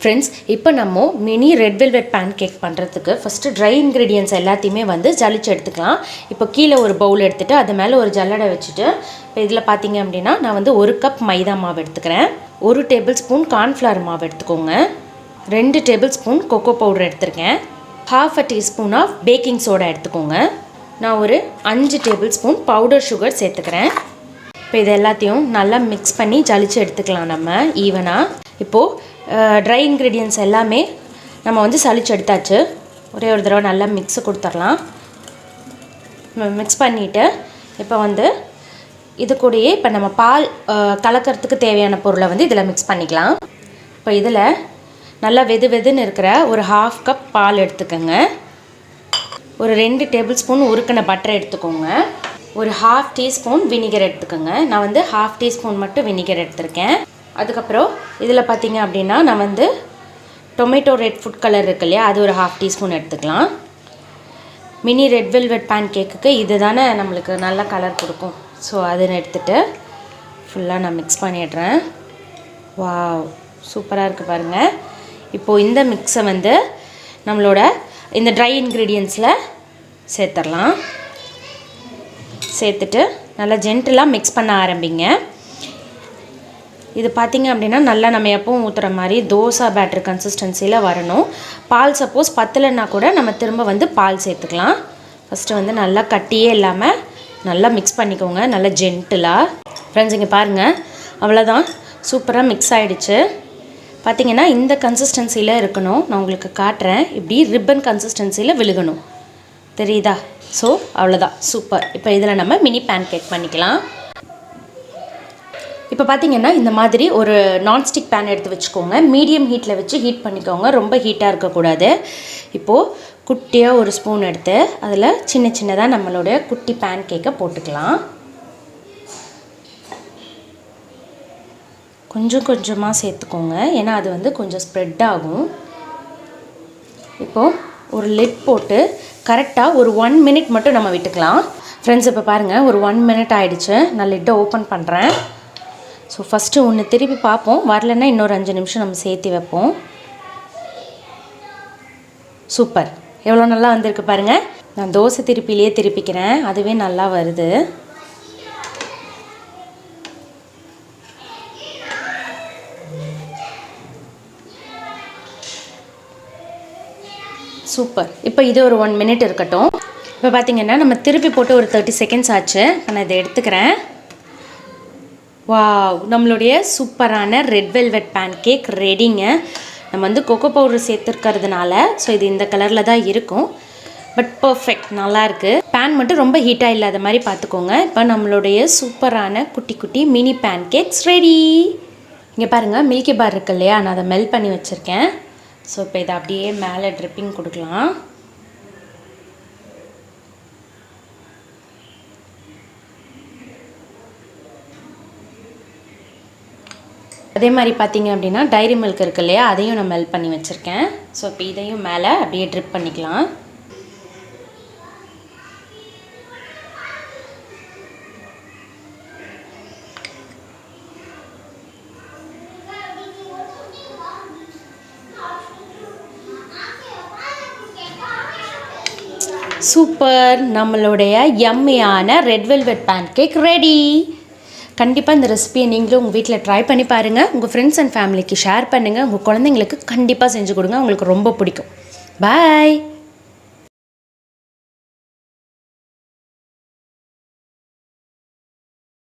Friends, இப்போ நம்ம mini red velvet pancake பண்ணுறதுக்கு ஃபஸ்ட்டு ட்ரை இன்க்ரீடியன்ட்ஸ் எல்லாத்தையுமே வந்து ஜலிச்சு எடுத்துக்கலாம். இப்போ கீழே ஒரு பவுல் எடுத்துகிட்டு அது மேலே ஒரு ஜல்லடை வச்சுட்டு இப்போ இதில் பார்த்தீங்க அப்படின்னா நான் வந்து 1 கப் மைதா மாவு எடுத்துக்கிறேன். 1 டேபிள் ஸ்பூன் கார்ன்ஃப்ளவர் மாவு எடுத்துக்கோங்க. 2 டேபிள் ஸ்பூன் கொக்கோ பவுடர் எடுத்துருக்கேன். 1/2 டீஸ்பூன் ஆஃப் பேக்கிங் சோடா எடுத்துக்கோங்க. நான் ஒரு 5 டேபிள் ஸ்பூன் பவுடர் சுகர் சேர்த்துக்கிறேன். இப்போ இது எல்லாத்தையும் நல்லா மிக்ஸ் பண்ணி ஜலிச்சு எடுத்துக்கலாம் நம்ம ஈவனாக. இப்போது ட்ரை இன்க்ரீடியன்ட்ஸ் எல்லாமே நம்ம வந்து சளிச்சு எடுத்தாச்சு. ஒரே ஒரு தடவை நல்லா மிக்ஸு கொடுத்துடலாம். மிக்ஸ் பண்ணிவிட்டு இப்போ வந்து இது கூடயே இப்போ நம்ம பால் கலக்கிறதுக்கு தேவையான பொருளை வந்து இதில் மிக்ஸ் பண்ணிக்கலாம். இப்போ இதில் நல்லா வெதுன்னு இருக்கிற ஒரு 1/2 கப் பால் எடுத்துக்கோங்க. ஒரு 2 டேபிள் ஸ்பூன் உருக்கின பட்டர் எடுத்துக்கோங்க. ஒரு 1/2 டீஸ்பூன் வினிகர் எடுத்துக்கோங்க. நான் வந்து 1/2 டீஸ்பூன் மட்டும் வினிகர் எடுத்திருக்கேன். அதுக்கப்புறம் இதில் பார்த்தீங்க அப்படின்னா நான் வந்து டொமேட்டோ ரெட் ஃபுட் கலர் இருக்கு இல்லையா, அது ஒரு 1/2 டீஸ்பூன் எடுத்துக்கலாம். மினி ரெட் வெல்வெட் பேன் கேக்குக்கு இது தானே நம்மளுக்கு நல்ல கலர் கொடுக்கும். ஸோ அதை எடுத்துகிட்டு ஃபுல்லாக நான் மிக்ஸ் பண்ணிடுறேன். வாவ், சூப்பராக இருக்குது பாருங்கள். இப்போது இந்த மிக்ஸை வந்து நம்மளோட இந்த ட்ரை இன்க்ரீடியன்ட்ஸில் சேர்த்துடலாம். சேர்த்துட்டு நல்லா ஜென்டிலாக மிக்ஸ் பண்ண ஆரம்பிங்க. இது பார்த்திங்க அப்படின்னா நல்லா நம்ம எப்பவும் ஊற்றுற மாதிரி தோசை பேட்டர் கன்சிஸ்டன்சியில் வரணும். பால் சப்போஸ் பத்தலைன்னா கூட நம்ம திரும்ப வந்து பால் சேர்த்துக்கலாம். ஃபஸ்ட்டு வந்து நல்லா கட்டியே இல்லாமல் நல்லா மிக்ஸ் பண்ணிக்கோங்க, நல்லா ஜென்டிலாக. ஃப்ரெண்ட்ஸ், இங்கே பாருங்கள், அவ்வளோதான், சூப்பராக மிக்ஸ் ஆகிடுச்சு. பார்த்திங்கன்னா இந்த கன்சிஸ்டன்சியில் இருக்கணும். நான் உங்களுக்கு காட்டுறேன். இப்படி ரிப்பன் கன்சிஸ்டன்சியில் விழுகணும், தெரியுதா? ஸோ அவ்வளோதான், சூப்பர். இப்போ இதில் நம்ம மினி பேன் கேக் பண்ணிக்கலாம். இப்போ பார்த்திங்கன்னா இந்த மாதிரி ஒரு நான்ஸ்டிக் பேன் எடுத்து வச்சுக்கோங்க. மீடியம் ஹீட்டில் வச்சு ஹீட் பண்ணிக்கோங்க, ரொம்ப ஹீட்டாக இருக்கக்கூடாது. இப்போது குட்டியாக ஒரு ஸ்பூன் எடுத்து அதில் சின்னதாக நம்மளுடைய குட்டி பேன் கேக்கை போட்டுக்கலாம். கொஞ்சமாக சேர்த்துக்கோங்க, ஏன்னா அது வந்து கொஞ்சம் ஸ்ப்ரெட் ஆகும். இப்போது ஒரு லிட் போட்டு கரெக்டாக ஒரு 1 மினிட் மட்டும் நம்ம விட்டுக்கலாம். ஃப்ரெண்ட்ஸ், இப்போ பாருங்கள், ஒரு 1 மினிட் ஆகிடுச்சு. நான் லிட்டை ஓப்பன் பண்ணுறேன். ஸோ ஃபஸ்ட்டு ஒன்று திருப்பி பார்ப்போம், வரலன்னா இன்னொரு 5 நிமிஷம் நம்ம சேர்த்து வைப்போம். சூப்பர், எவ்வளோ நல்லா வந்திருக்கு பாருங்கள். நான் தோசை திருப்பிலேயே திருப்பிக்கிறேன், அதுவே நல்லா வருது. சூப்பர். இப்போ இது ஒரு 1 மினிட் இருக்கட்டும். இப்போ பார்த்திங்கன்னா நம்ம திருப்பி போட்டு ஒரு 30 செகண்ட்ஸ் ஆச்சு. நான் இதை எடுத்துக்கிறேன். வாவ், நம்மளுடைய சூப்பரான ரெட் வெல்வெட் பேன் கேக் ரெடிங்க. நம்ம வந்து கொக்கோ பவுடர் சேர்த்துருக்கிறதுனால ஸோ இது இந்த கலரில் தான் இருக்கும். பட் பர்ஃபெக்ட், நல்லாயிருக்கு. பேன் மட்டும் ரொம்ப ஹீட்டாக இல்லாத மாதிரி பார்த்துக்கோங்க. இப்போ நம்மளுடைய சூப்பரான குட்டி மினி பேன் கேக்ஸ் ரெடி. இங்கே பாருங்கள், மில்கி பார் இருக்கு இல்லையா, நான் அதை மெல்ட் பண்ணி வச்சுருக்கேன். ஸோ இப்போ இதை அப்படியே மேலே ட்ரிப்பிங் கொடுக்கலாம். அதே மாதிரி பார்த்தீங்க அப்படின்னா டைரி மில்க் இருக்கு இல்லையா, அதையும் நான் மெல்ட் பண்ணி வச்சுருக்கேன். ஸோ இப்போ இதையும் மேலே அப்படியே ட்ரிப் பண்ணிக்கலாம். சூப்பர், நம்மளுடைய யம்மியான red velvet pancake ready. கண்டிப்பாக இந்த ரெசிபியை நீங்களும் உங்கள் வீட்டில் ட்ரை பண்ணி பாருங்கள். உங்கள் ஃப்ரெண்ட்ஸ் அண்ட் ஃபேமிலிக்கு ஷேர் பண்ணுங்கள். உங்கள் குழந்தைங்களுக்கு கண்டிப்பாக செஞ்சு கொடுங்க, உங்களுக்கு ரொம்ப பிடிக்கும். பாய்.